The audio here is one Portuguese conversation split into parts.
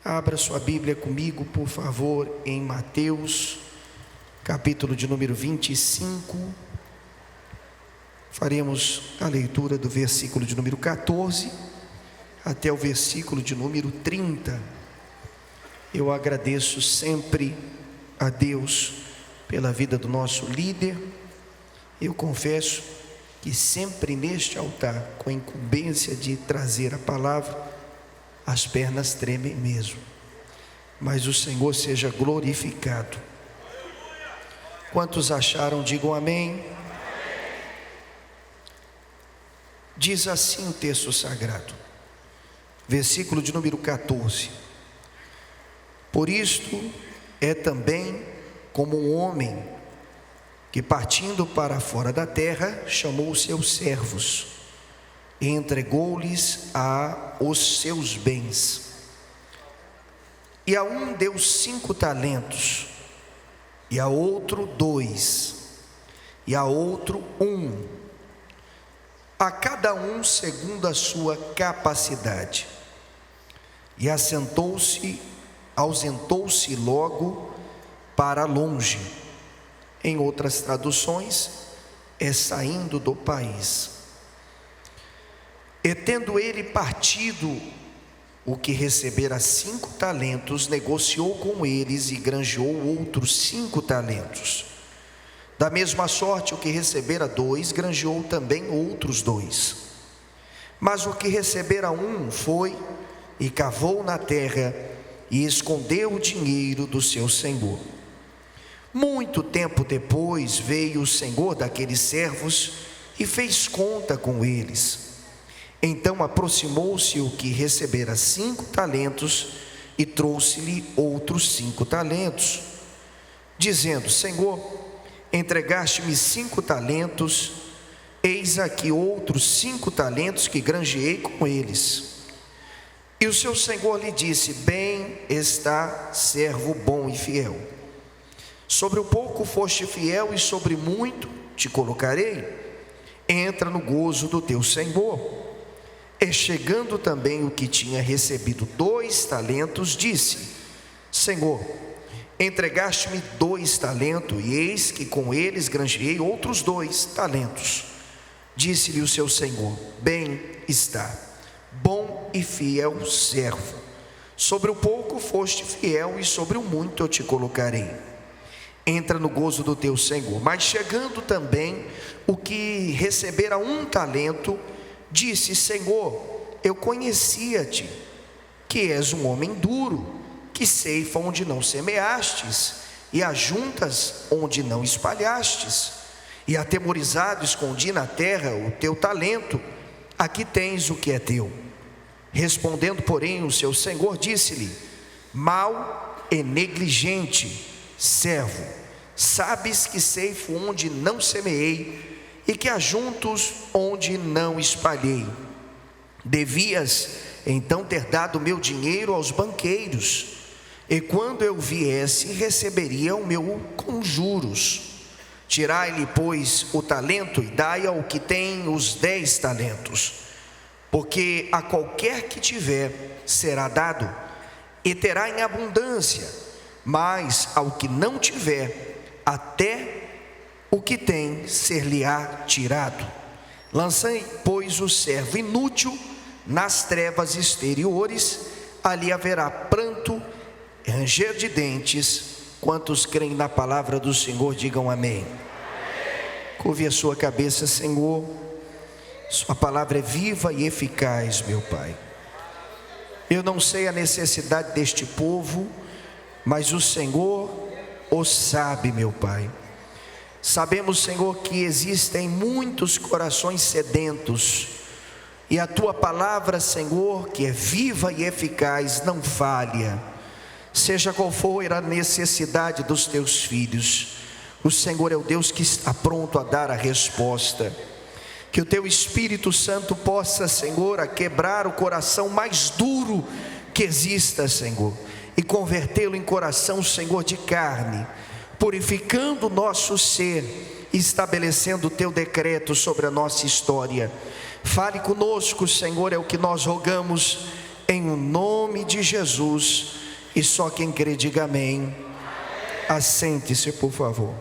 Abra sua Bíblia comigo, por favor, em Mateus, capítulo de número 25. Faremos a leitura do versículo de número 14 até o versículo de número 30. Eu agradeço sempre a Deus pela vida do nosso líder. Eu confesso que sempre neste altar, com a incumbência de trazer a palavra, as pernas tremem mesmo, mas o Senhor seja glorificado. Quantos acharam, digam amém. Diz assim o texto sagrado, versículo de número 14: Por isto é também como um homem que, partindo para fora da terra, chamou os seus servos e entregou-lhes os seus bens. E a um deu 5 talentos, e a outro 2, e a outro 1, a cada um segundo a sua capacidade. E ausentou-se logo para longe. Em outras traduções, saindo do país. E tendo ele partido o que recebera 5 talentos, negociou com eles e granjeou outros 5 talentos. Da mesma sorte, o que recebera 2, granjeou também outros 2. Mas o que recebera 1 foi e cavou na terra e escondeu o dinheiro do seu senhor. Muito tempo depois veio o senhor daqueles servos e fez conta com eles. Então aproximou-se o que recebera 5 talentos e trouxe-lhe outros 5 talentos, dizendo: Senhor, entregaste-me 5 talentos, eis aqui outros 5 talentos que granjeei com eles. E o seu senhor lhe disse: Bem está, servo bom e fiel. Sobre o pouco foste fiel e sobre muito te colocarei. Entra no gozo do teu senhor. E chegando também o que tinha recebido 2 talentos, disse: Senhor, entregaste-me 2 talentos, e eis que com eles granjeei outros 2 talentos. Disse-lhe o seu senhor: Bem está, bom e fiel servo. Sobre o pouco foste fiel, e sobre o muito eu te colocarei. Entra no gozo do teu senhor. Mas chegando também o que recebera 1 talento, disse: Senhor, eu conhecia-te, que és um homem duro, que ceifa onde não semeastes, e ajuntas onde não espalhastes. E atemorizado escondi na terra o teu talento, aqui tens o que é teu. Respondendo, porém, o seu senhor disse-lhe: Mau e negligente servo, sabes que ceifo onde não semeei, e que ajuntos onde não espalhei. Devias então ter dado meu dinheiro aos banqueiros, e quando eu viesse, receberia o meu com juros. Tirai-lhe, pois, o talento e dai ao que tem os 10 talentos, porque a qualquer que tiver será dado, e terá em abundância, mas ao que não tiver, até o que tem ser-lhe-á tirado. Lançai, pois, o servo inútil nas trevas exteriores, ali haverá pranto e ranger de dentes. Quantos creem na palavra do Senhor, digam amém. Curve a sua cabeça, Senhor. Sua palavra é viva e eficaz, meu Pai. Eu não sei a necessidade deste povo, mas o Senhor o sabe, meu Pai. Sabemos, Senhor, que existem muitos corações sedentos, e a Tua palavra, Senhor, que é viva e eficaz, não falha. Seja qual for a necessidade dos Teus filhos, o Senhor é o Deus que está pronto a dar a resposta. Que o Teu Espírito Santo possa, Senhor, quebrar o coração mais duro que exista, Senhor, e convertê-lo em coração, Senhor, de carne, purificando o nosso ser, estabelecendo o Teu decreto sobre a nossa história. Fale conosco, Senhor, é o que nós rogamos, em o nome de Jesus. E só quem crê diga amém. Assente-se, por favor.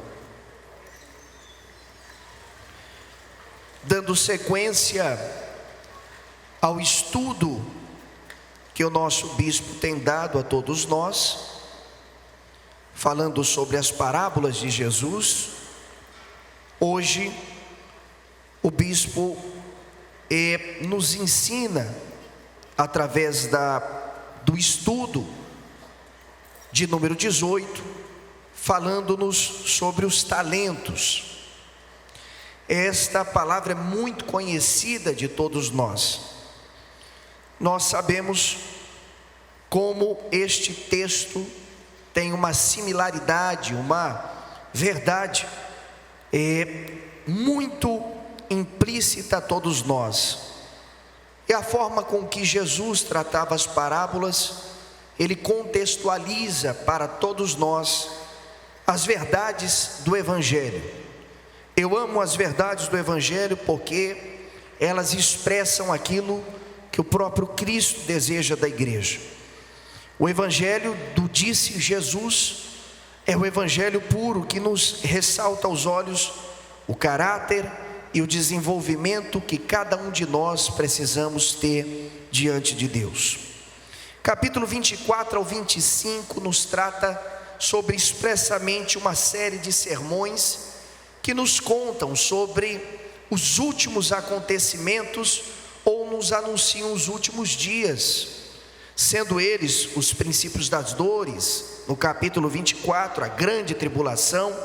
Dando sequência ao estudo que o nosso bispo tem dado a todos nós, falando sobre as parábolas de Jesus, hoje o bispo nos ensina, através do estudo de número 18, falando-nos sobre os talentos. Esta palavra é muito conhecida de todos nós. Nós sabemos como este texto tem uma similaridade, uma verdade muito implícita a todos nós. E a forma com que Jesus tratava as parábolas, ele contextualiza para todos nós as verdades do Evangelho. Eu amo as verdades do Evangelho porque elas expressam aquilo que o próprio Cristo deseja da igreja. O Evangelho do disse Jesus é o Evangelho puro que nos ressalta aos olhos o caráter e o desenvolvimento que cada um de nós precisamos ter diante de Deus. Capítulo 24 ao 25 nos trata sobre expressamente uma série de sermões que nos contam sobre os últimos acontecimentos ou nos anunciam os últimos dias, sendo eles os princípios das dores, no capítulo 24, a grande tribulação,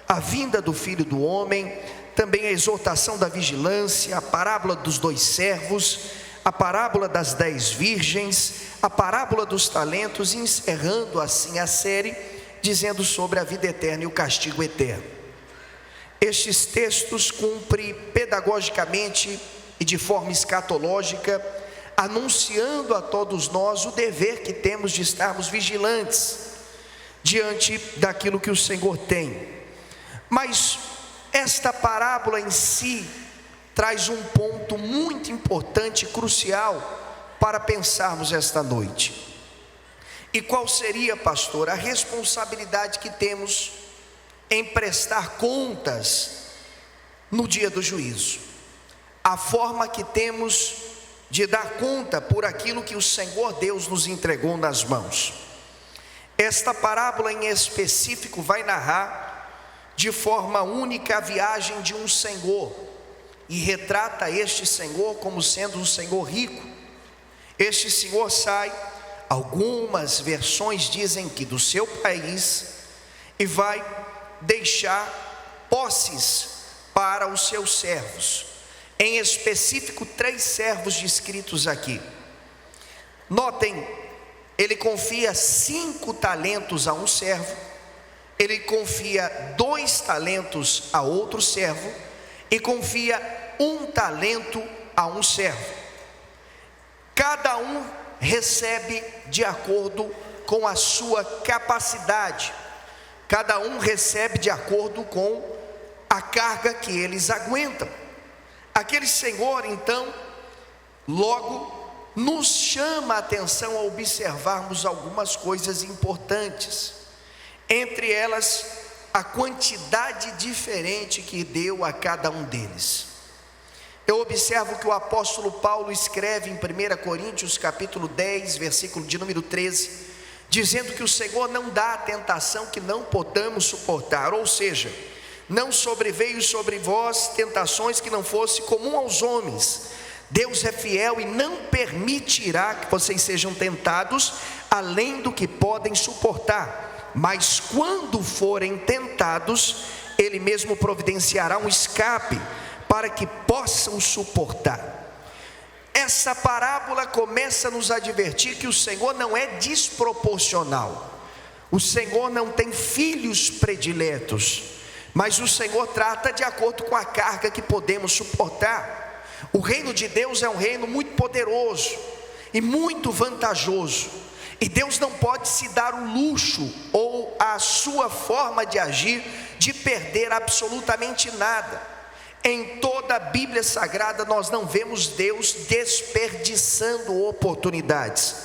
a vinda do Filho do Homem, também a exortação da vigilância, a parábola dos 2 servos, a parábola das 10 virgens, a parábola dos talentos, e encerrando assim a série, dizendo sobre a vida eterna e o castigo eterno. Estes textos cumprem pedagogicamente e de forma escatológica, anunciando a todos nós o dever que temos de estarmos vigilantes diante daquilo que o Senhor tem. Mas esta parábola em si traz um ponto muito importante e crucial para pensarmos esta noite. E qual seria, pastor, a responsabilidade que temos em prestar contas no dia do juízo? A forma que temos de dar conta por aquilo que o Senhor Deus nos entregou nas mãos. Esta parábola em específico vai narrar de forma única a viagem de um senhor, e retrata este senhor como sendo um senhor rico. Este senhor sai, algumas versões dizem que do seu país, e vai deixar posses para os seus servos, em específico 3 servos descritos aqui. Notem, ele confia 5 talentos a um servo, ele confia 2 talentos a outro servo, e confia 1 talento a um servo. Cada um recebe de acordo com a sua capacidade, cada um recebe de acordo com a carga que eles aguentam. Aquele senhor então logo nos chama a atenção a observarmos algumas coisas importantes, entre elas a quantidade diferente que deu a cada um deles. Eu observo que o apóstolo Paulo escreve em 1 Coríntios capítulo 10, versículo de número 13, dizendo que o Senhor não dá a tentação que não podamos suportar, ou seja, não sobreveio sobre vós tentações que não fosse comum aos homens. Deus é fiel e não permitirá que vocês sejam tentados além do que podem suportar, mas quando forem tentados, Ele mesmo providenciará um escape para que possam suportar. Essa parábola começa a nos advertir que o Senhor não é desproporcional, o Senhor não tem filhos prediletos, mas o Senhor trata de acordo com a carga que podemos suportar. O reino de Deus é um reino muito poderoso e muito vantajoso, e Deus não pode se dar o luxo ou a sua forma de agir de perder absolutamente nada. Em toda a Bíblia Sagrada nós não vemos Deus desperdiçando oportunidades.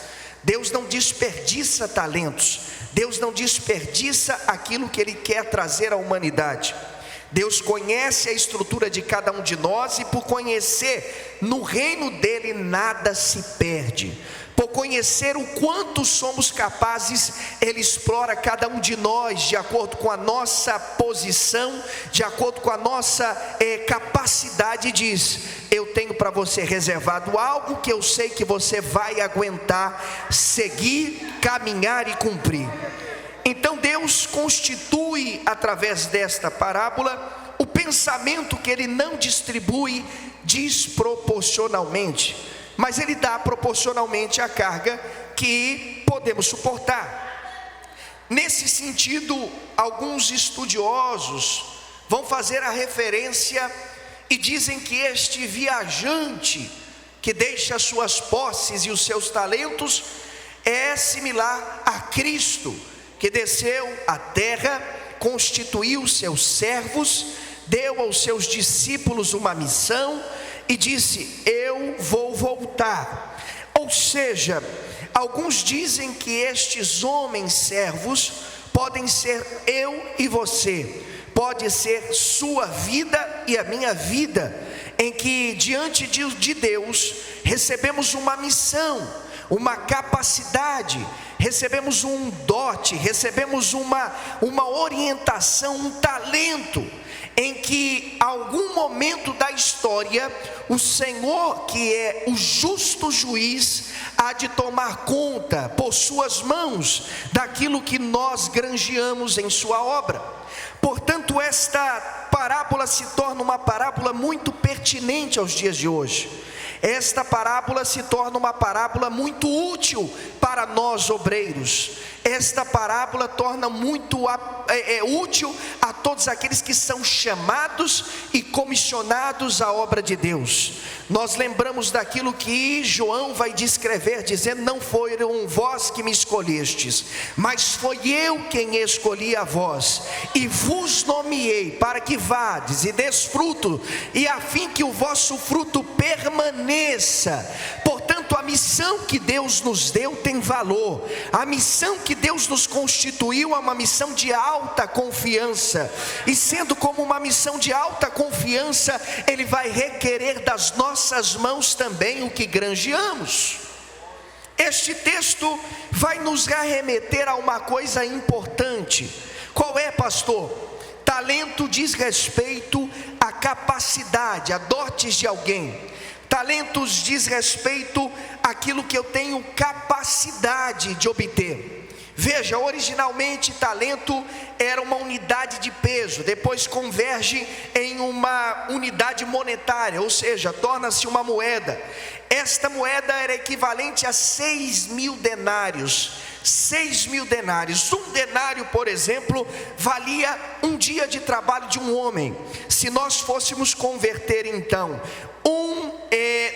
Deus não desperdiça talentos. Deus não desperdiça aquilo que Ele quer trazer à humanidade. Deus conhece a estrutura de cada um de nós, e por conhecer no reino dele nada se perde. Por conhecer o quanto somos capazes, Ele explora cada um de nós de acordo com a nossa posição, de acordo com a nossa capacidade, e diz: eu tenho para você reservado algo que eu sei que você vai aguentar seguir, caminhar e cumprir. Então Deus constitui, através desta parábola, o pensamento que Ele não distribui desproporcionalmente, mas Ele dá proporcionalmente a carga que podemos suportar. Nesse sentido, alguns estudiosos vão fazer a referência e dizem que este viajante que deixa suas posses e os seus talentos é similar a Cristo, que desceu à terra, constituiu seus servos, deu aos seus discípulos uma missão e disse: eu vou voltar. Ou seja, alguns dizem que estes homens servos podem ser eu e você, pode ser sua vida e a minha vida, em que diante de Deus recebemos uma missão, uma capacidade, recebemos um dote, recebemos uma orientação, um talento, em que algum momento da história o Senhor, que é o justo juiz, há de tomar conta por suas mãos daquilo que nós granjeamos em sua obra. Portanto, esta parábola se torna uma parábola muito pertinente aos dias de hoje. Esta parábola se torna uma parábola muito útil para nós obreiros. Esta parábola torna muito útil a todos aqueles que são chamados e comissionados à obra de Deus. Nós lembramos daquilo que João vai descrever, dizendo: não foram vós que me escolhestes, mas foi eu quem escolhi a vós, e vos nomeei para que vades e des fruto, e a fim que o vosso fruto permaneça. Portanto, a missão que Deus nos deu tem valor. A missão que Deus nos constituiu é uma missão de alta confiança, e sendo como uma missão de alta confiança, Ele vai requerer das nossas mãos também o que granjeamos. Este texto vai nos arremeter a uma coisa importante. Qual é, pastor? Talento diz respeito à capacidade, a dotes de alguém. Talentos diz respeito àquilo que eu tenho capacidade de obter. Veja, originalmente talento era uma unidade de peso, depois converge em uma unidade monetária, ou seja, torna-se uma moeda. Esta moeda era equivalente a 6.000 denários. 6.000 denários. Um denário, por exemplo, valia um dia de trabalho de um homem. Se nós fôssemos converter então,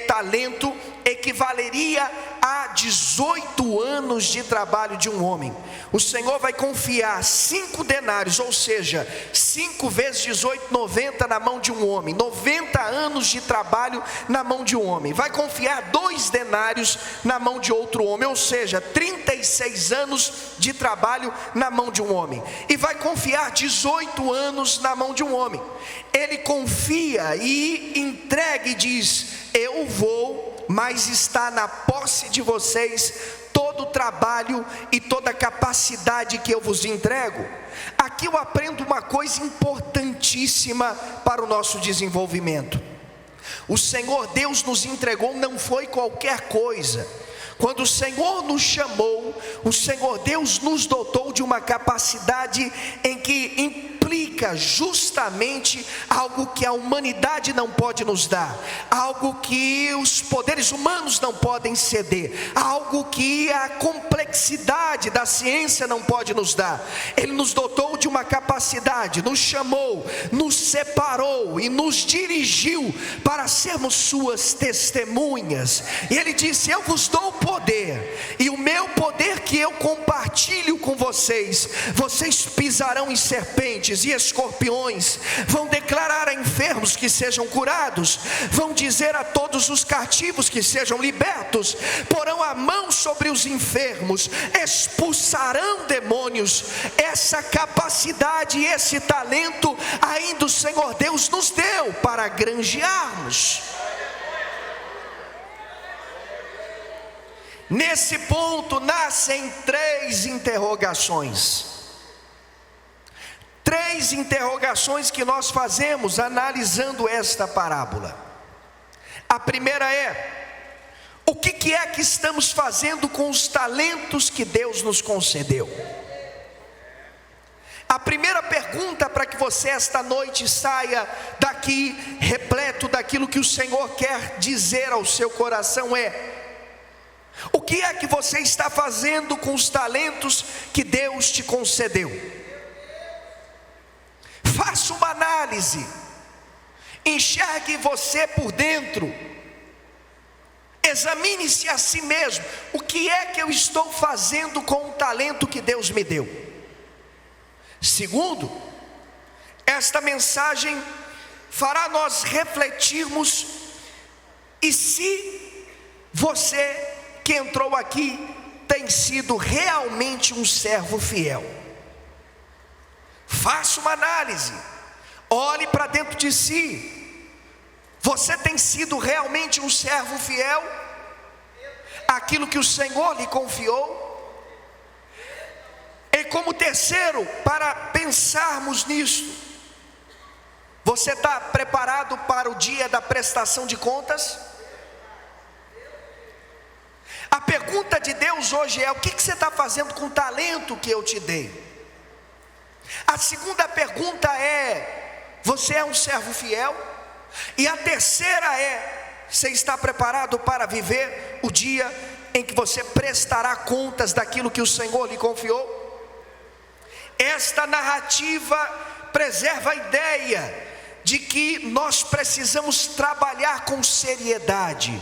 talento equivaleria a 18 anos de trabalho de um homem. O Senhor vai confiar 5 denários, ou seja, 5 vezes 18, 90 na mão de um homem, 90 anos de trabalho na mão de um homem. Vai confiar 2 denários na mão de outro homem, ou seja, 36 anos de trabalho na mão de um homem. E vai confiar 18 anos na mão de um homem. Ele confia e entrega e diz: eu vou, mas está na posse de vocês todo o trabalho e toda a capacidade que eu vos entrego. Aqui eu aprendo uma coisa importantíssima para o nosso desenvolvimento. O Senhor Deus nos entregou não foi qualquer coisa. Quando o Senhor nos chamou, o Senhor Deus nos dotou de uma capacidade em que implica justamente algo que a humanidade não pode nos dar, algo que os poderes humanos não podem ceder, algo que a complexidade humanidade, da ciência não pode nos dar. Ele nos dotou de uma capacidade, nos chamou, nos separou e nos dirigiu para sermos suas testemunhas. E ele disse: eu vos dou poder, e o meu poder que eu compartilho com vocês, vocês pisarão em serpentes e escorpiões, vão declarar a enfermos que sejam curados, vão dizer a todos os cativos que sejam libertos, porão a mão sobre os enfermos, expulsarão demônios. Essa capacidade e esse talento ainda o Senhor Deus nos deu para granjearmos. Nesse ponto nascem três interrogações. Três interrogações que nós fazemos analisando esta parábola. A primeira é: o que é que estamos fazendo com os talentos que Deus nos concedeu? A primeira pergunta para que você esta noite saia daqui repleto daquilo que o Senhor quer dizer ao seu coração é: o que é que você está fazendo com os talentos que Deus te concedeu? Faça uma análise, enxergue você por dentro, examine-se a si mesmo. O que é que eu estou fazendo com o talento que Deus me deu? Segundo, esta mensagem fará nós refletirmos: e se você que entrou aqui tem sido realmente um servo fiel? Faça uma análise, olhe para dentro de si. Você tem sido realmente um servo fiel àquilo que o Senhor lhe confiou? E como terceiro, para pensarmos nisso, você está preparado para o dia da prestação de contas? A pergunta de Deus hoje é: o que você está fazendo com o talento que eu te dei? A segunda pergunta é: você é um servo fiel? E a terceira é: você está preparado para viver o dia em que você prestará contas daquilo que o Senhor lhe confiou? Esta narrativa preserva a ideia de que nós precisamos trabalhar com seriedade.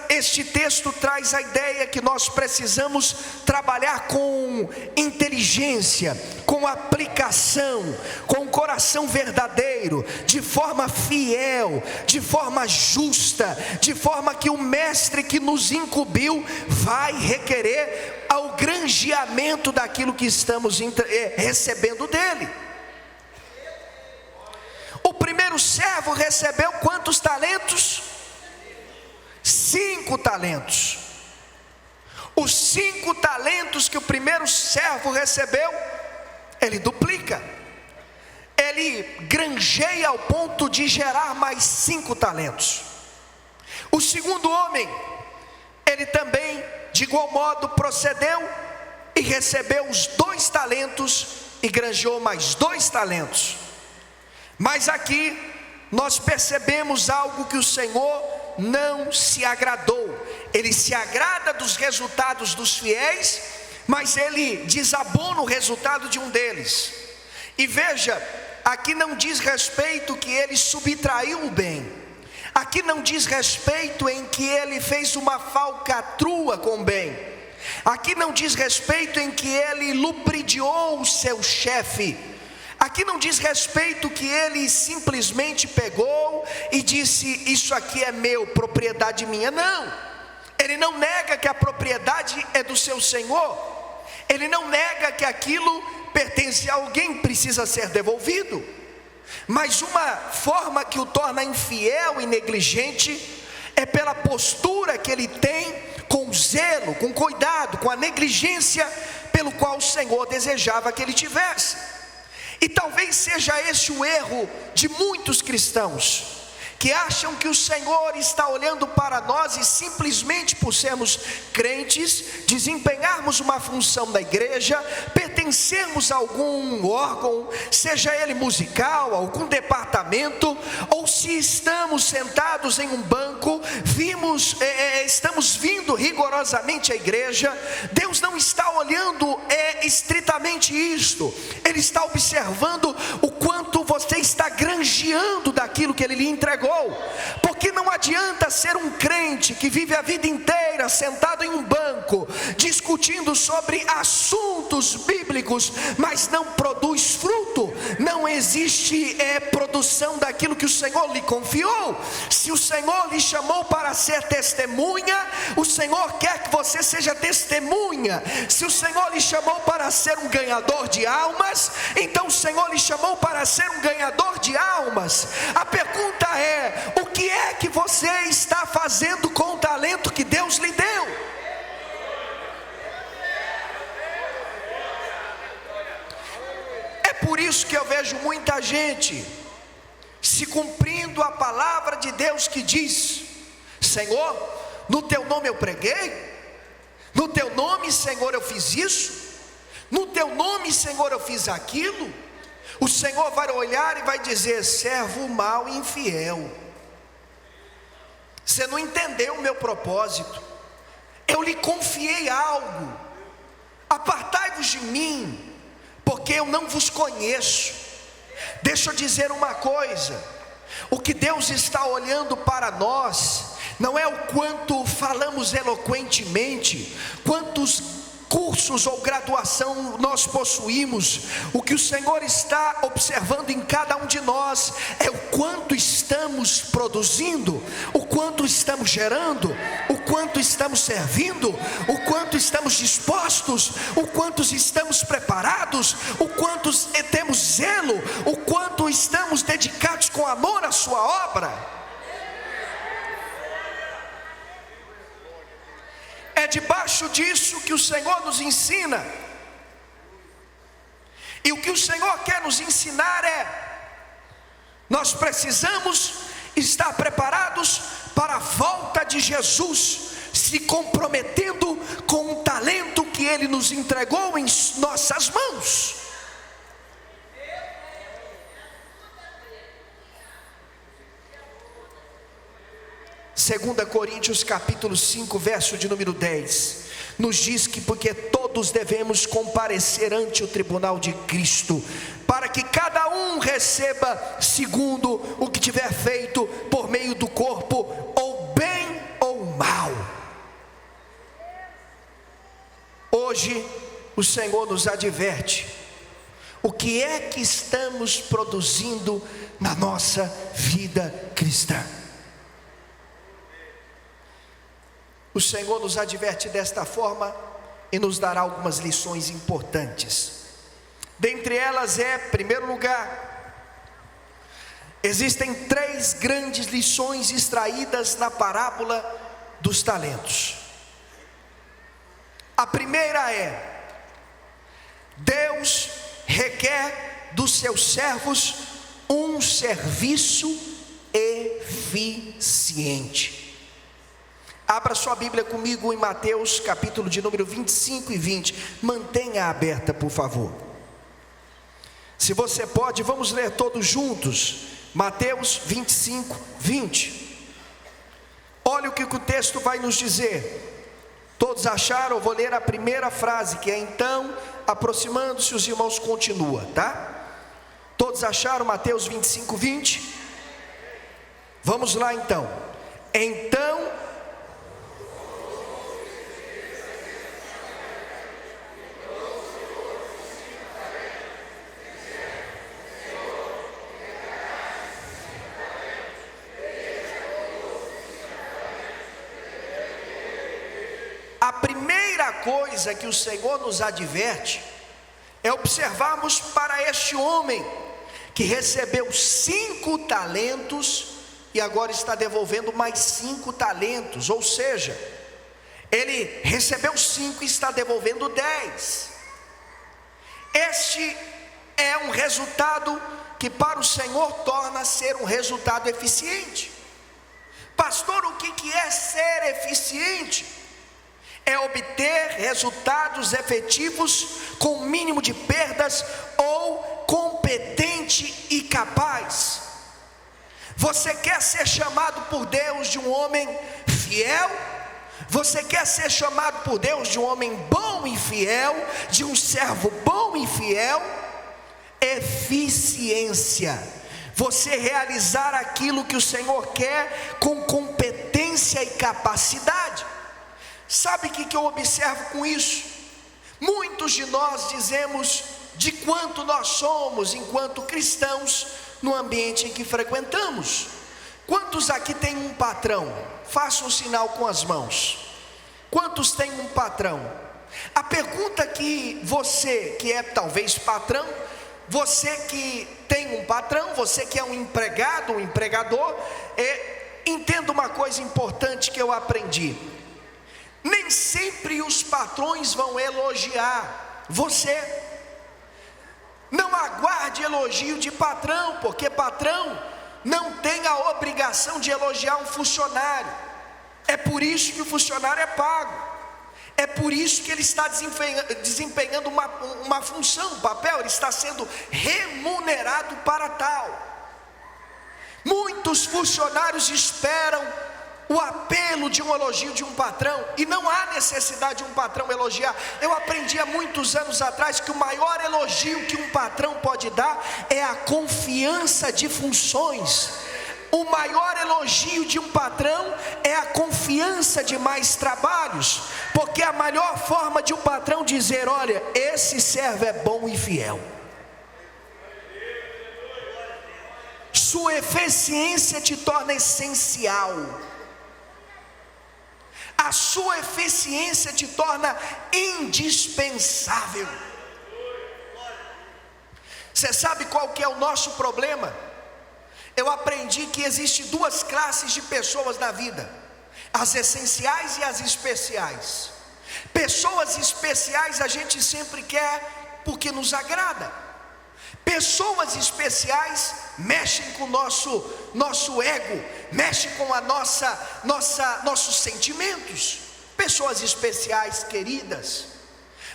Este texto traz a ideia que nós precisamos trabalhar com inteligência, com aplicação, com um coração verdadeiro, de forma fiel, de forma justa, de forma que o mestre que nos incumbiu vai requerer ao granjeamento daquilo que estamos recebendo dele. O primeiro servo recebeu quantos talentos? 5 talentos. Os 5 talentos que o primeiro servo recebeu, ele duplica. Ele granjeia ao ponto de gerar mais 5 talentos. O segundo homem, ele também de igual modo procedeu e recebeu os 2 talentos e granjeou mais 2 talentos. Mas aqui nós percebemos algo que o Senhor não se agradou. Ele se agrada dos resultados dos fiéis, mas ele desabona o resultado de um deles. E veja, aqui não diz respeito que ele subtraiu o bem. Aqui não diz respeito em que ele fez uma falcatrua com o bem. Aqui não diz respeito em que ele ludibriou o seu chefe. Aqui não diz respeito que ele simplesmente pegou e disse: isso aqui é meu, propriedade minha. Não, ele não nega que a propriedade é do seu Senhor. Ele não nega que aquilo pertence a alguém, precisa ser devolvido. Mas uma forma que o torna infiel e negligente é pela postura que ele tem, com zelo, com cuidado, com a negligência pelo qual o Senhor desejava que ele tivesse. E talvez seja esse o erro de muitos cristãos, que acham que o Senhor está olhando para nós e simplesmente por sermos crentes, desempenharmos uma função da igreja, pertencermos a algum órgão, seja ele musical, algum departamento, ou se estamos sentados em um banco, estamos vindo rigorosamente à igreja. Deus não está olhando estritamente isto: Ele está observando o quanto você está granjeando daquilo que Ele lhe entregou. Porque não adianta ser um crente que vive a vida inteira sentado em um banco, discutindo sobre assuntos bíblicos, mas não produz fruto. Não existe produção daquilo que o Senhor lhe confiou. Se o Senhor lhe chamou para ser testemunha, o Senhor quer que você seja testemunha. Se o Senhor lhe chamou para ser um ganhador de almas, então o Senhor lhe chamou para ser um ganhador de almas. A pergunta é: o que é que você está fazendo com o talento que Deus lhe deu? É por isso que eu vejo muita gente se cumprindo a palavra de Deus que diz: Senhor, no teu nome eu preguei, no teu nome, Senhor, eu fiz isso, no teu nome, Senhor, eu fiz aquilo. O Senhor vai olhar e vai dizer: servo mau e infiel, você não entendeu o meu propósito. Eu lhe confiei algo, apartai-vos de mim, porque eu não vos conheço. Deixa eu dizer uma coisa: o que Deus está olhando para nós não é o quanto falamos eloquentemente, quantos cursos ou graduação nós possuímos. O que o Senhor está observando em cada um de nós é o quanto estamos produzindo, o quanto estamos gerando, o quanto estamos servindo, o quanto estamos dispostos, o quanto estamos preparados, o quanto temos zelo, o quanto estamos dedicados com amor à sua obra. É debaixo disso que o Senhor nos ensina. E o que o Senhor quer nos ensinar é: nós precisamos estar preparados para a volta de Jesus, se comprometendo com o talento que Ele nos entregou em nossas mãos. Segunda Coríntios capítulo 5, verso de número 10, nos diz que porque todos devemos comparecer ante o tribunal de Cristo, para que cada um receba segundo o que tiver feito por meio do corpo, ou bem ou mal. Hoje o Senhor nos adverte: o que é que estamos produzindo na nossa vida cristã? O Senhor nos adverte desta forma e nos dará algumas lições importantes. Dentre elas em primeiro lugar, existem 3 grandes lições extraídas na parábola dos talentos. A primeira é: Deus requer dos seus servos um serviço eficiente. Abra sua Bíblia comigo em Mateus capítulo de número 25 e 20. Mantenha aberta, por favor. Se você pode, vamos ler todos juntos. Mateus 25, 20. Olha o que o texto vai nos dizer. Todos acharam? Eu vou ler a primeira frase, que é: então, aproximando-se, os irmãos continuam, tá? Todos acharam Mateus 25, 20? Vamos lá então. Então, a primeira coisa que o Senhor nos adverte é observarmos para este homem que recebeu 5 talentos e agora está devolvendo mais 5 talentos, ou seja, ele recebeu 5 e está devolvendo 10. Este é um resultado que para o Senhor torna ser um resultado eficiente. Pastor, o que é ser eficiente? É obter resultados efetivos com o mínimo de perdas, ou competente e capaz. Você quer ser chamado por Deus de um homem fiel? Você quer ser chamado por Deus de um homem bom e fiel, de um servo bom e fiel? Eficiência. Você realizar aquilo que o Senhor quer com competência e capacidade. Sabe o que eu observo com isso? Muitos de nós dizemos de quanto nós somos enquanto cristãos no ambiente em que frequentamos. Quantos aqui têm um patrão? Faça um sinal com as mãos. Quantos têm um patrão? A pergunta que você que é talvez patrão, você que tem um patrão, você que é um empregado, um empregador, entenda uma coisa importante que eu aprendi: nem sempre os patrões vão elogiar você. Não aguarde elogio de patrão, porque patrão não tem a obrigação de elogiar um funcionário. É por isso que o funcionário é pago. É por isso que ele está desempenhando uma função, um papel, ele está sendo remunerado para tal. Muitos funcionários esperam o apelo de um elogio de um patrão, e não há necessidade de um patrão elogiar. Eu aprendi há muitos anos atrás que o maior elogio que um patrão pode dar é a confiança de funções. O maior elogio de um patrão é a confiança de mais trabalhos, porque a melhor forma de um patrão dizer: olha, esse servo é bom e fiel. Sua eficiência te torna essencial. A sua eficiência te torna indispensável. Você sabe qual que é o nosso problema? Eu aprendi que existem duas classes de pessoas na vida: as essenciais e as especiais. Pessoas especiais a gente sempre quer porque nos agrada. Pessoas especiais mexem com o nosso ego, mexem com a nossos sentimentos. Pessoas especiais, queridas.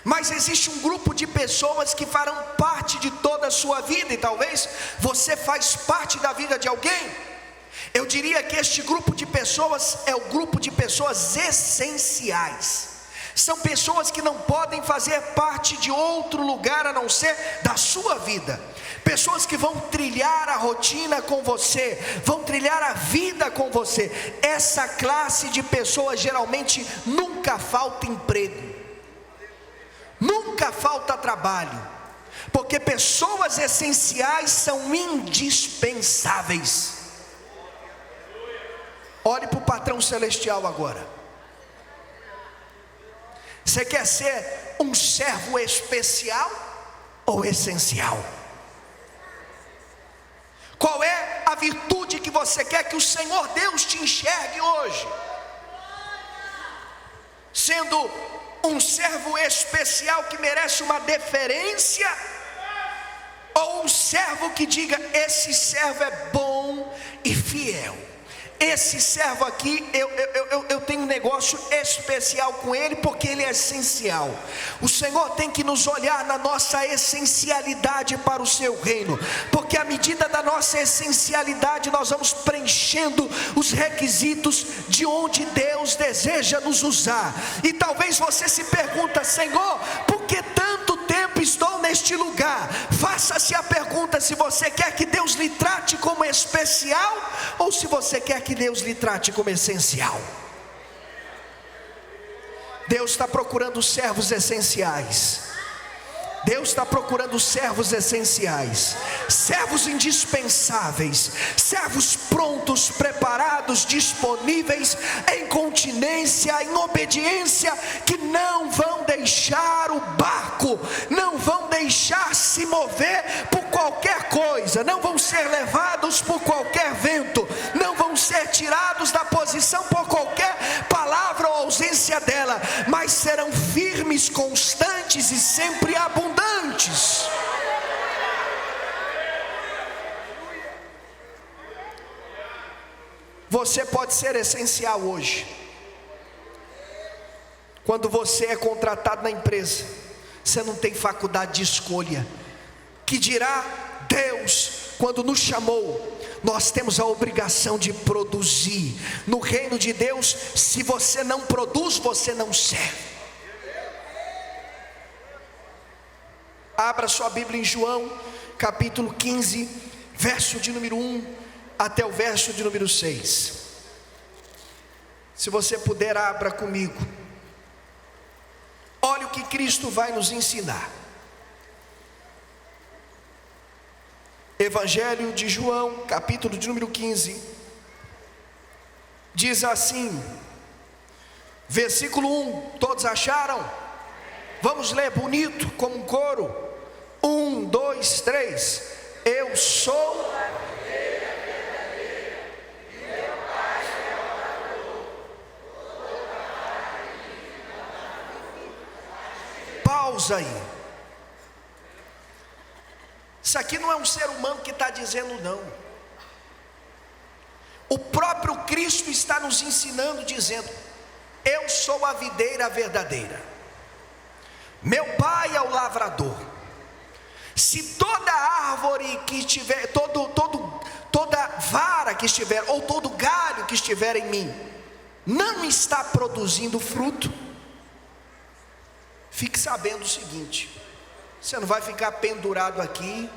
Mas existe um grupo de pessoas que farão parte de toda a sua vida, e talvez você faz parte da vida de alguém. Eu diria que este grupo de pessoas é o grupo de pessoas essenciais. São pessoas que não podem fazer parte de outro lugar a não ser da sua vida. Pessoas que vão trilhar a rotina com você, vão trilhar a vida com você. Essa classe de pessoas geralmente nunca falta emprego, nunca falta trabalho, porque pessoas essenciais são indispensáveis. Olhe para o patrão celestial agora. Você quer ser um servo especial ou essencial? Qual é a virtude que você quer que o Senhor Deus te enxergue hoje? Sendo um servo especial que merece uma deferência, ou um servo que diga: esse servo é bom e fiel, esse servo aqui, eu tenho um negócio especial com ele, porque ele é essencial. O Senhor tem que nos olhar na nossa essencialidade para o seu reino, porque à medida da nossa essencialidade nós vamos preenchendo os requisitos de onde Deus deseja nos usar. E talvez você se pergunta: Senhor, por que tanto tempo estou neste lugar? Faça-se a pergunta se você quer que Deus lhe trate como especial, ou se você quer que Deus lhe trate como essencial. Deus está procurando servos essenciais. Deus está procurando servos essenciais, servos indispensáveis, servos prontos, preparados, disponíveis, em continência, em obediência, que não vão deixar o barco, não vão deixar se mover por qualquer coisa, não vão ser levados por qualquer vento, não vão ser tirados da posição por qualquer palavra ou ausência dela, mas serão firmes, constantes e sempre abundantes. Você pode ser essencial hoje. Quando você é contratado na empresa, você não tem faculdade de escolha. Que dirá Deus, quando nos chamou, nós temos a obrigação de produzir. No reino de Deus, se você não produz, você não serve. Abra sua Bíblia em João, capítulo 15, verso de número 1 até o verso de número 6. Se você puder, abra comigo. Olha o que Cristo vai nos ensinar. Evangelho de João, capítulo de número 15, diz assim, versículo 1, todos acharam? Vamos ler bonito, como um coro. 1, 2, 3. Eu sou a videira verdadeira, e meu Pai é o lavrador. Pausa aí. Isso aqui não é um ser humano que está dizendo não. O próprio Cristo está nos ensinando, dizendo: eu sou a videira verdadeira, meu Pai é o lavrador. Se toda árvore que estiver, toda vara que estiver, ou todo galho que estiver em mim, não está produzindo fruto, fique sabendo o seguinte: você não vai ficar pendurado aqui,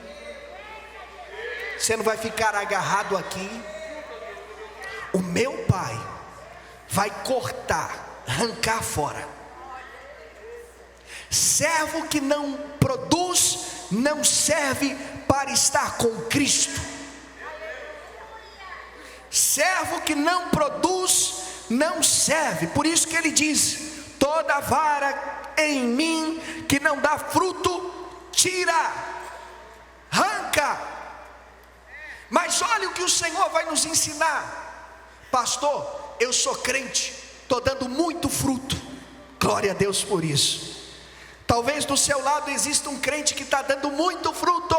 você não vai ficar agarrado aqui. O meu Pai vai cortar, arrancar fora. Servo que não produz, não serve para estar com Cristo. Servo que não produz, não serve. Por isso que ele diz: toda vara em mim que não dá fruto, tira, arranca. Mas olha o que o Senhor vai nos ensinar. Pastor, eu sou crente, estou dando muito fruto. Glória a Deus por isso. Talvez do seu lado exista um crente que está dando muito fruto.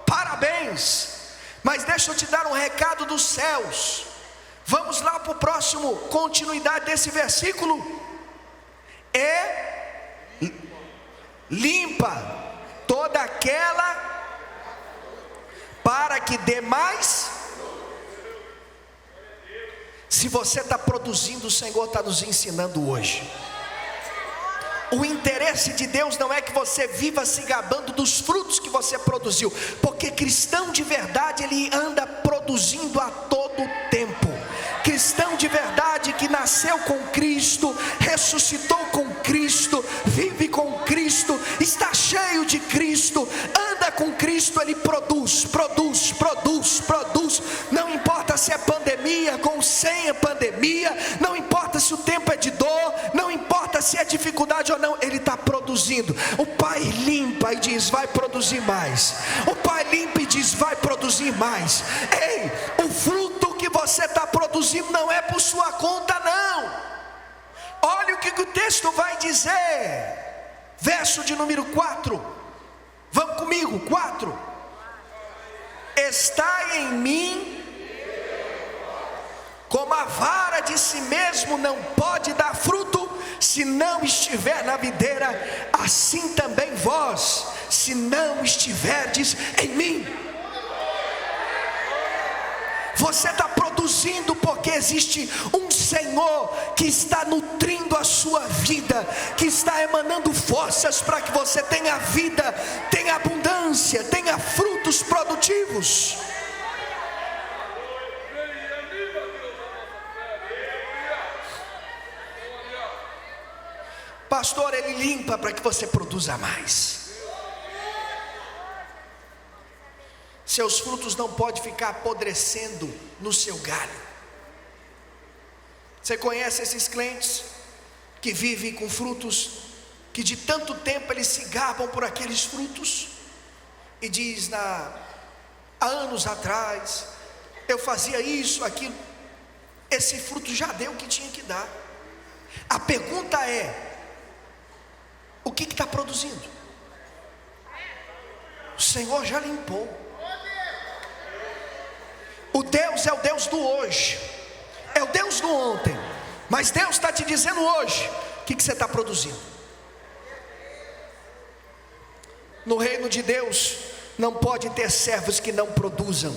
Parabéns. Mas deixa eu te dar um recado dos céus. Vamos lá para o próximo, continuidade desse versículo. Limpa toda aquela para que dê mais. Se você está produzindo, o Senhor está nos ensinando hoje. O interesse de Deus não é que você viva se gabando dos frutos que você produziu, porque cristão de verdade, ele anda produzindo a todo tempo. Cristão de verdade que nasceu com Cristo, ressuscitou com Cristo, vive com Cristo, está cheio de Cristo, anda com Cristo, ele produz. Não importa se é pandemia, com sem a pandemia, não importa se o tempo é de dor, não importa se é dificuldade ou não, ele está produzindo. O Pai limpa e diz: vai produzir mais. O Pai limpa e diz: vai produzir mais. Ei, o fruto que você está produzindo não é por sua conta, não. Olha o que o texto vai dizer, verso de número 4. Vamos comigo, 4. Está em mim, como a vara de si mesmo não pode dar fruto se não estiver na videira, assim também vós, se não estiverdes em mim. Você está produzindo porque existe um Senhor que está nutrindo a sua vida, que está emanando forças para que você tenha vida, tenha abundância, tenha frutos produtivos. Pastor, ele limpa para que você produza mais. Seus frutos não podem ficar apodrecendo no seu galho. Você conhece esses crentes que vivem com frutos, que de tanto tempo eles se gabam por aqueles frutos, e diz: há anos atrás eu fazia isso, aquilo. Esse fruto já deu o que tinha que dar. A pergunta é: o que está produzindo? O Senhor já limpou. O Deus é o Deus do hoje, é o Deus do ontem, mas Deus está te dizendo hoje: o que você está produzindo? No reino de Deus não pode ter servos que não produzam.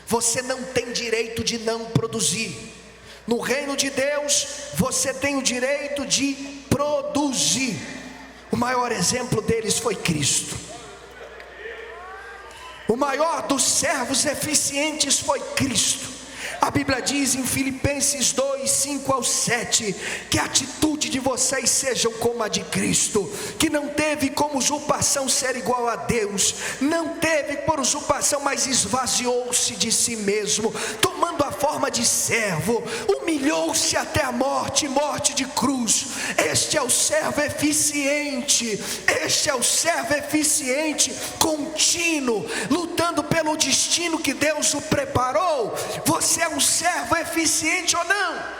Você não tem direito de não produzir. No reino de Deus você tem o direito de produzir. O maior exemplo deles foi Cristo. O maior dos servos eficientes foi Cristo. A Bíblia diz em Filipenses 2, 5 ao 7, que a atitude de vocês seja como a de Cristo, que não teve como usurpação ser igual a Deus, não teve por usurpação, mas esvaziou-se de si mesmo, tomando a forma de servo, humilhou-se até a morte, morte de cruz. Este é o servo eficiente, contínuo, lutando pelo destino que Deus o preparou. Você é um servo eficiente ou não?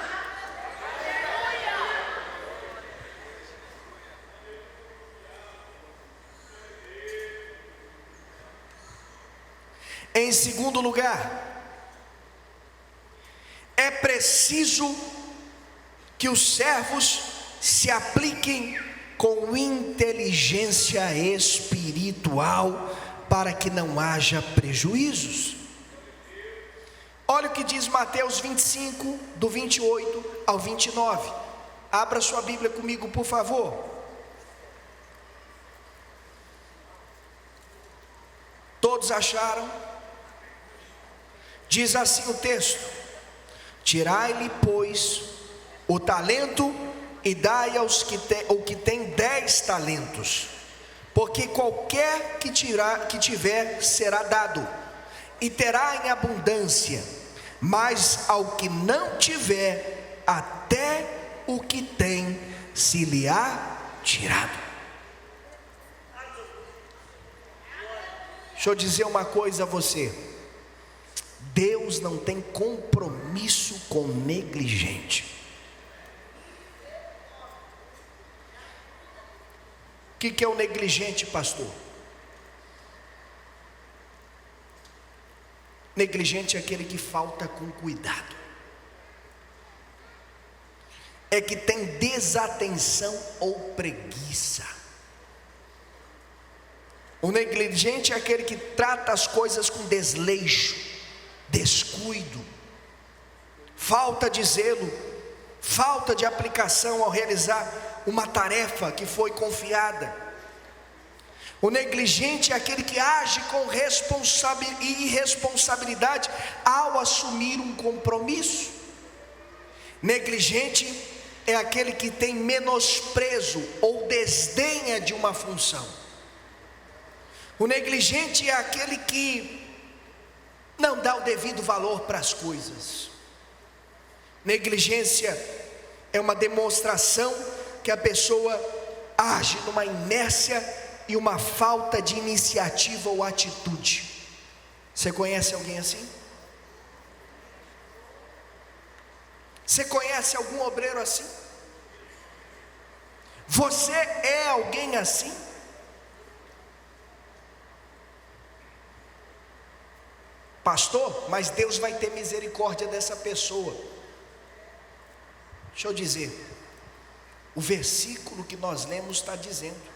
Em segundo lugar, é preciso que os servos se apliquem com inteligência espiritual para que não haja prejuízos. Olha o que diz Mateus 25, do 28 ao 29. Abra sua Bíblia comigo, por favor. Todos acharam? Diz assim o texto: tirai-lhe, pois, o talento e dai aos que tem 10 talentos, porque qualquer que tiver será dado, e terá em abundância, mas ao que não tiver, até o que tem se lhe há tirado. Deixa eu dizer uma coisa a você: Deus não tem compromisso com negligente. O que é o negligente, pastor? Negligente é aquele que falta com cuidado, é que tem desatenção ou preguiça. O negligente é aquele que trata as coisas com desleixo, descuido, falta de zelo, falta de aplicação ao realizar uma tarefa que foi confiada. O negligente é aquele que age com irresponsabilidade ao assumir um compromisso. Negligente é aquele que tem menosprezo ou desdenha de uma função. O negligente é aquele que não dá o devido valor para as coisas. Negligência é uma demonstração que a pessoa age numa inércia e uma falta de iniciativa ou atitude. Você conhece alguém assim? Você conhece algum obreiro assim? Você é alguém assim? Pastor, mas Deus vai ter misericórdia dessa pessoa. Deixa eu dizer, o versículo que nós lemos está dizendo,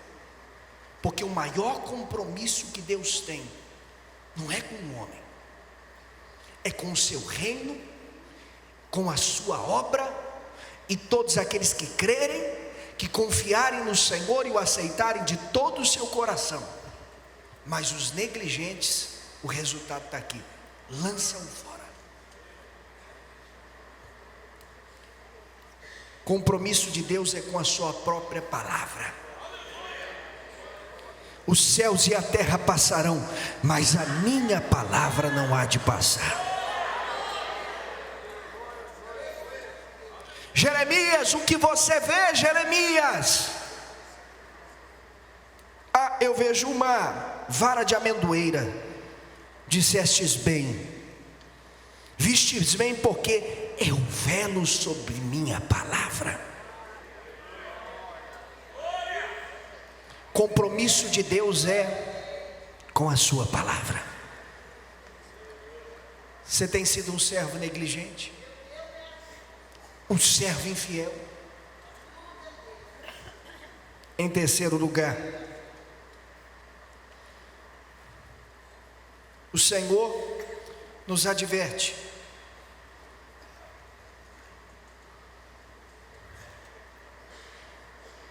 porque o maior compromisso que Deus tem não é com o homem, é com o seu reino, com a sua obra, e todos aqueles que crerem, que confiarem no Senhor e o aceitarem de todo o seu coração. Mas os negligentes, o resultado está aqui: lançam fora. Compromisso de Deus é com a sua própria palavra. Os céus e a terra passarão, mas a minha palavra não há de passar. Jeremias, o que você vê, Jeremias? Ah, eu vejo uma vara de amendoeira. Dissestes bem, vistes bem, porque eu velo sobre minha palavra. Compromisso de Deus é com a sua palavra. Você tem sido um servo negligente? Um servo infiel? Em terceiro lugar, o Senhor nos adverte.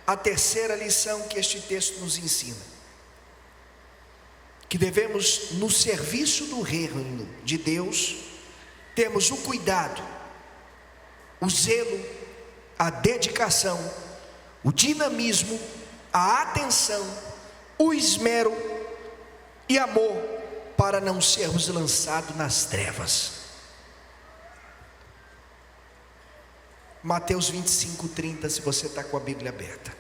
A terceira lição que este texto nos ensina: que devemos, no serviço do reino de Deus, termos o cuidado, o zelo, a dedicação, o dinamismo, a atenção, o esmero e amor, para não sermos lançados nas trevas. Mateus 25:30, se você está com a Bíblia aberta.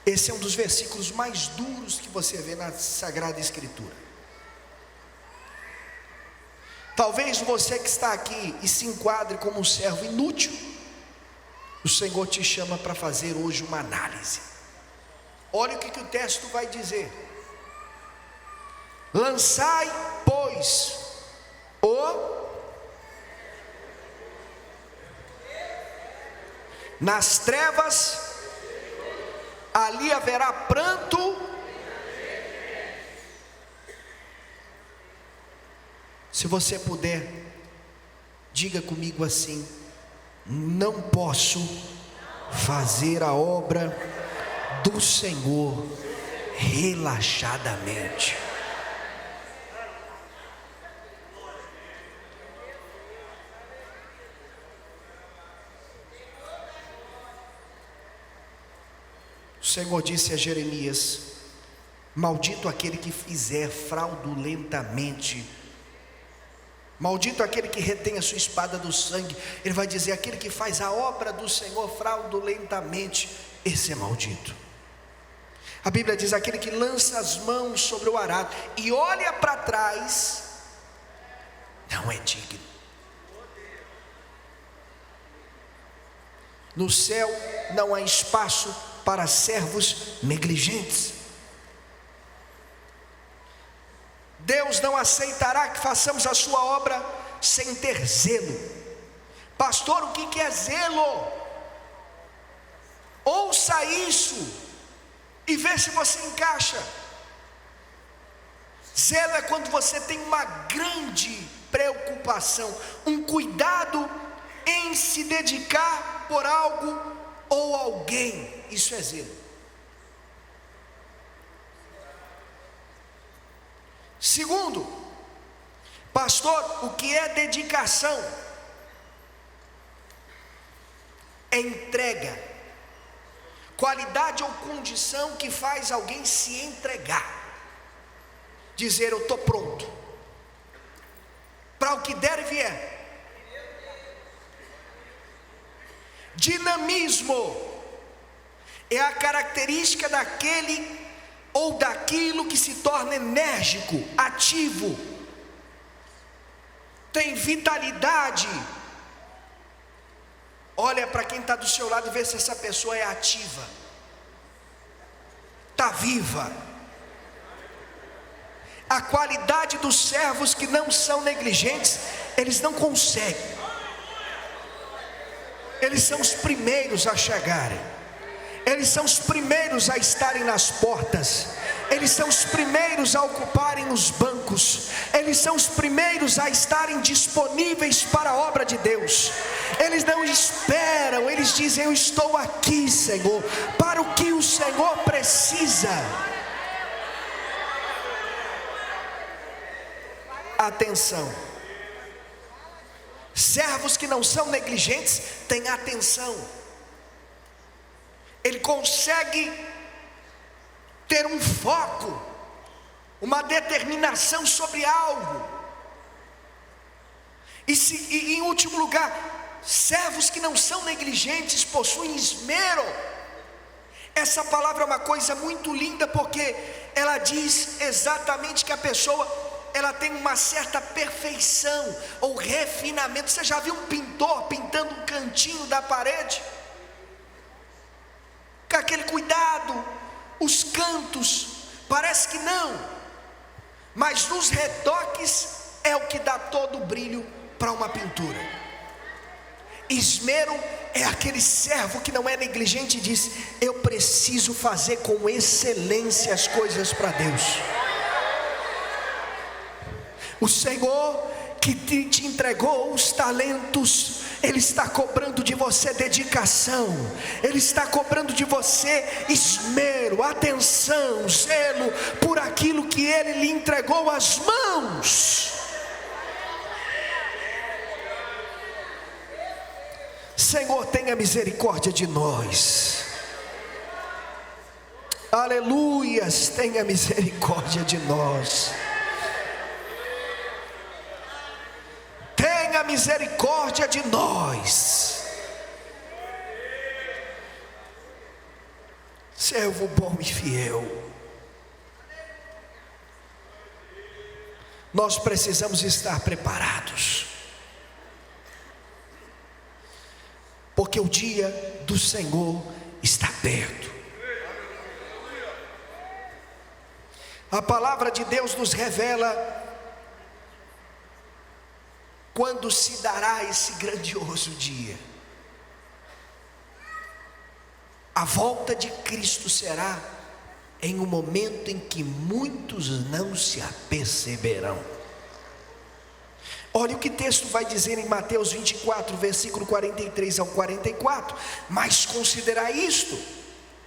Esse é um dos versículos mais duros que você vê na Sagrada Escritura. Talvez você que está aqui e se enquadre como um servo inútil, o Senhor te chama para fazer hoje uma análise. Olha o que o texto vai dizer: lançai, pois, nas trevas, ali haverá pranto. Se você puder, diga comigo assim: não posso fazer a obra do Senhor relaxadamente. O Senhor disse a Jeremias: maldito aquele que fizer fraudulentamente, maldito aquele que retém a sua espada do sangue. Ele vai dizer: aquele que faz a obra do Senhor fraudulentamente, esse é maldito. A Bíblia diz: aquele que lança as mãos sobre o arado e olha para trás, não é digno. No céu não há espaço para servos negligentes. Deus não aceitará que façamos a sua obra sem ter zelo. Pastor, o que é zelo? Ouça isso e vê se você encaixa. Zelo é quando você tem uma grande preocupação, um cuidado em se dedicar por algo ou alguém. Isso é zelo. Segundo, pastor, o que é dedicação? É entrega, qualidade ou condição que faz alguém se entregar, dizer: eu estou pronto para o que der e vier. Dinamismo é a característica daquele ou daquilo que se torna enérgico, ativo, tem vitalidade. Olha para quem está do seu lado e vê se essa pessoa é ativa, está viva. A qualidade dos servos que não são negligentes, eles não conseguem, eles são os primeiros a chegarem, eles são os primeiros a estarem nas portas, eles são os primeiros a ocuparem os bancos, eles são os primeiros a estarem disponíveis para a obra de Deus. Eles não esperam, eles dizem: eu estou aqui, Senhor, para o que o Senhor precisa. Atenção, servos que não são negligentes têm atenção. Ele consegue ter um foco, uma determinação sobre algo. E em último lugar, servos que não são negligentes possuem esmero. Essa palavra é uma coisa muito linda, porque ela diz exatamente que a pessoa, ela tem uma certa perfeição ou refinamento. Você já viu um pintor pintando um cantinho da parede? Com aquele cuidado, os cantos, parece que não, mas nos retoques é o que dá todo o brilho para uma pintura. Esmero é aquele servo que não é negligente e diz: eu preciso fazer com excelência as coisas para Deus. O Senhor que te entregou os talentos, Ele está cobrando de você dedicação, Ele está cobrando de você esmero, atenção, zelo por aquilo que Ele lhe entregou às mãos. Senhor, tenha misericórdia de nós. Aleluias, tenha misericórdia de nós. Tenha misericórdia de nós. Servo bom e fiel, nós precisamos estar preparados, porque o dia do Senhor está perto. A palavra de Deus nos revela quando se dará esse grandioso dia. A volta de Cristo será em um momento em que muitos não se aperceberão. Olha o que o texto vai dizer em Mateus 24, versículo 43 ao 44. Mas considerai isto: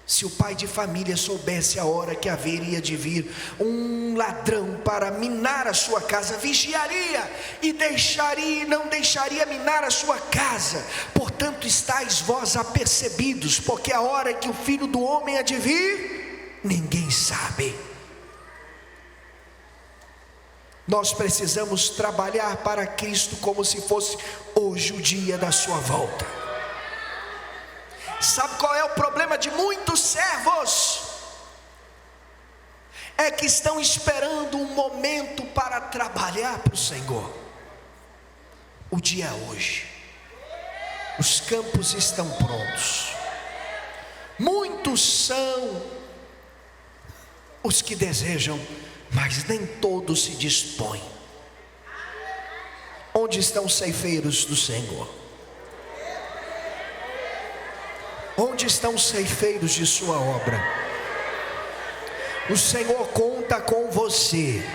se o pai de família soubesse a hora que haveria de vir um ladrão para minar a sua casa, vigiaria e não deixaria minar a sua casa. Portanto, estáis vós apercebidos, porque a hora que o Filho do Homem há de vir, ninguém sabe. Nós precisamos trabalhar para Cristo como se fosse hoje o dia da sua volta. Sabe qual é o problema de muitos servos? É que estão esperando um momento para trabalhar para o Senhor. O dia é hoje. Os campos estão prontos. Muitos são os que desejam, mas nem todos se dispõem. Onde estão os ceifeiros do Senhor? Onde estão os ceifeiros de sua obra? O Senhor conta com você.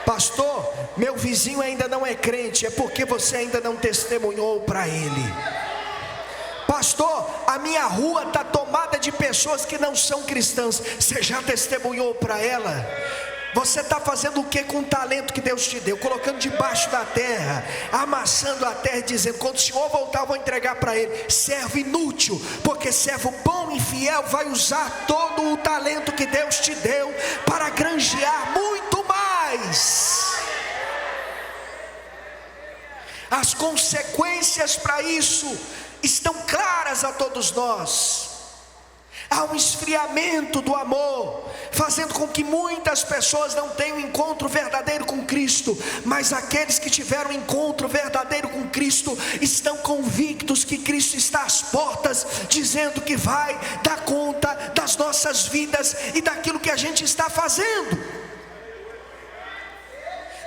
Pastor, meu vizinho ainda não é crente, é porque você ainda não testemunhou para ele. Pastor, a minha rua está tomada de pessoas que não são cristãs, você já testemunhou para ela? Você está fazendo o que com o talento que Deus te deu? Colocando debaixo da terra, amassando a terra e dizendo: quando o Senhor voltar eu vou entregar para ele. Servo inútil, porque servo bom e fiel vai usar todo o talento que Deus te deu para granjear muito mais. As consequências para isso estão claras a todos nós. Há um esfriamento do amor, fazendo com que muitas pessoas não tenham um encontro verdadeiro com Cristo. Mas aqueles que tiveram um encontro verdadeiro com Cristo estão convictos que Cristo está às portas, dizendo que vai dar conta das nossas vidas e daquilo que a gente está fazendo.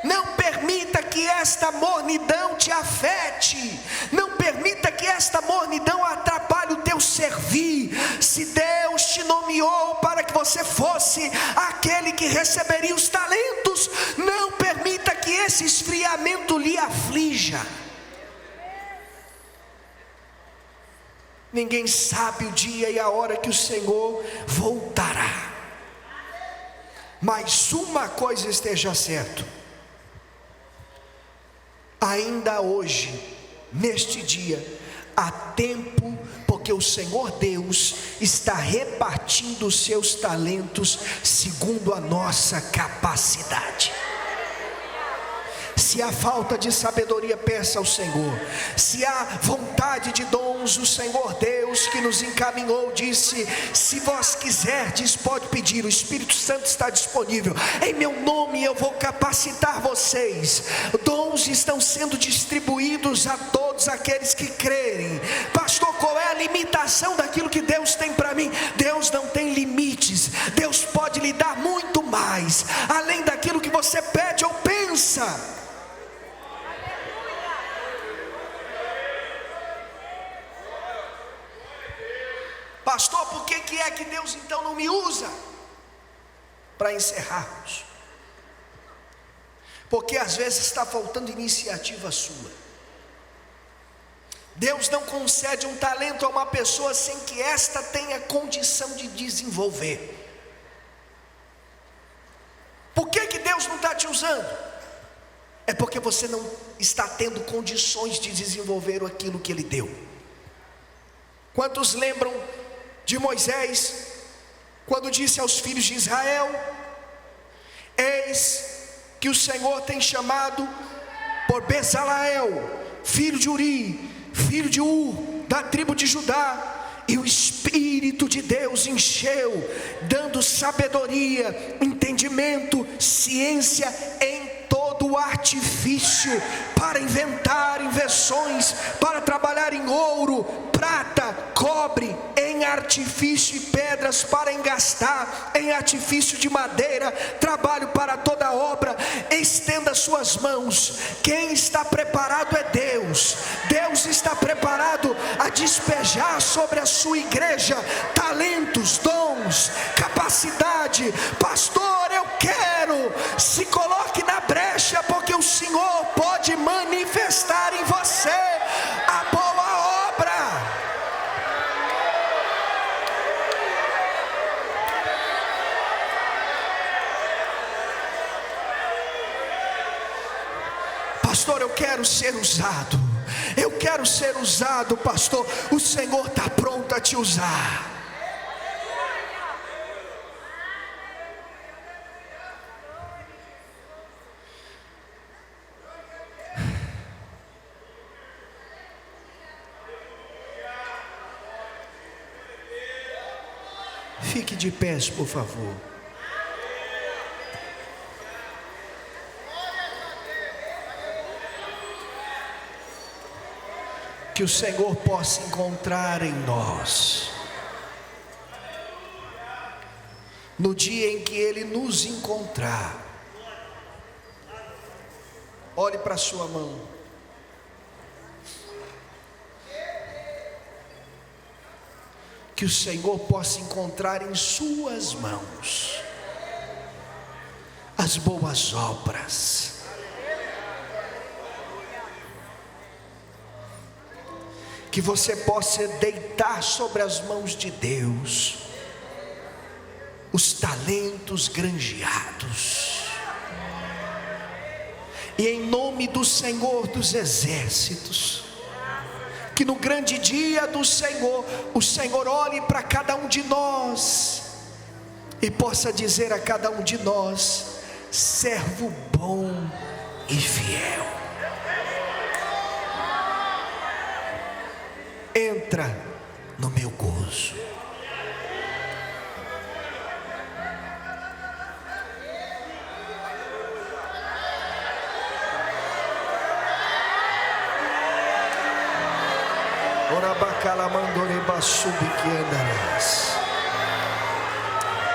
Não permita que esta mornidão te afete. Não permita que esta mornidão atrapalhe o teu servir. Se Deus te nomeou para que você fosse aquele que receberia os talentos, não permita que esse esfriamento lhe aflija. Ninguém sabe o dia e a hora que o Senhor voltará. Mas uma coisa esteja certa: ainda hoje, neste dia, há tempo, porque o Senhor Deus está repartindo os seus talentos segundo a nossa capacidade. Se há falta de sabedoria, peça ao Senhor. Se há vontade de dons, o Senhor Deus que nos encaminhou disse: se vós quiserdes, pode pedir, o Espírito Santo está disponível. Em meu nome eu vou capacitar vocês. Dons estão sendo distribuídos a todos aqueles que crerem. Pastor, qual é a limitação daquilo que Deus tem para mim? Deus não tem limites. Deus pode lhe dar muito mais, além daquilo que você pede ou pensa. Pastor, por que é que Deus então não me usa? Para encerrarmos, porque às vezes está faltando iniciativa sua. Deus não concede um talento a uma pessoa sem que esta tenha condição de desenvolver. Por que Deus não está te usando? É porque você não está tendo condições de desenvolver aquilo que Ele deu. Quantos lembram de Moisés, quando disse aos filhos de Israel: eis que o Senhor tem chamado por Bezaleel, filho de Uri, filho de Ur, da tribo de Judá, e o Espírito de Deus encheu, dando sabedoria, entendimento, ciência em todo o artifício, para inventar invenções, para trabalhar em ouro, prata, cobre, em artifício e pedras para engastar, em artifício de madeira, trabalho para toda obra. Estenda suas mãos. Quem está preparado é Deus. Deus está preparado a despejar sobre a sua igreja talentos, dons, capacidade. Pastor, eu quero. Se coloque na brecha, porque o Senhor pode manifestar em você a boa obra. Pastor, eu quero ser usado. Eu quero ser usado, pastor. O Senhor está pronto a te usar. Fique de pés, por favor. Que o Senhor possa encontrar em nós, no dia em que Ele nos encontrar. Olhe para a sua mão. Que o Senhor possa encontrar em suas mãos as boas obras. Que você possa deitar sobre as mãos de Deus os talentos granjeados. E em nome do Senhor dos Exércitos, que no grande dia do Senhor, o Senhor olhe para cada um de nós e possa dizer a cada um de nós: servo bom e fiel, entra no meu gozo.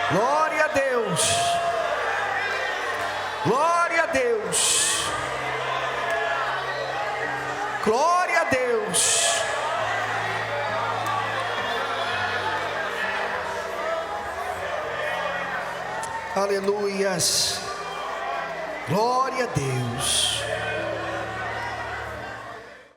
Glória a Deus, glória a Deus, glória a Deus. Aleluias, glória a Deus.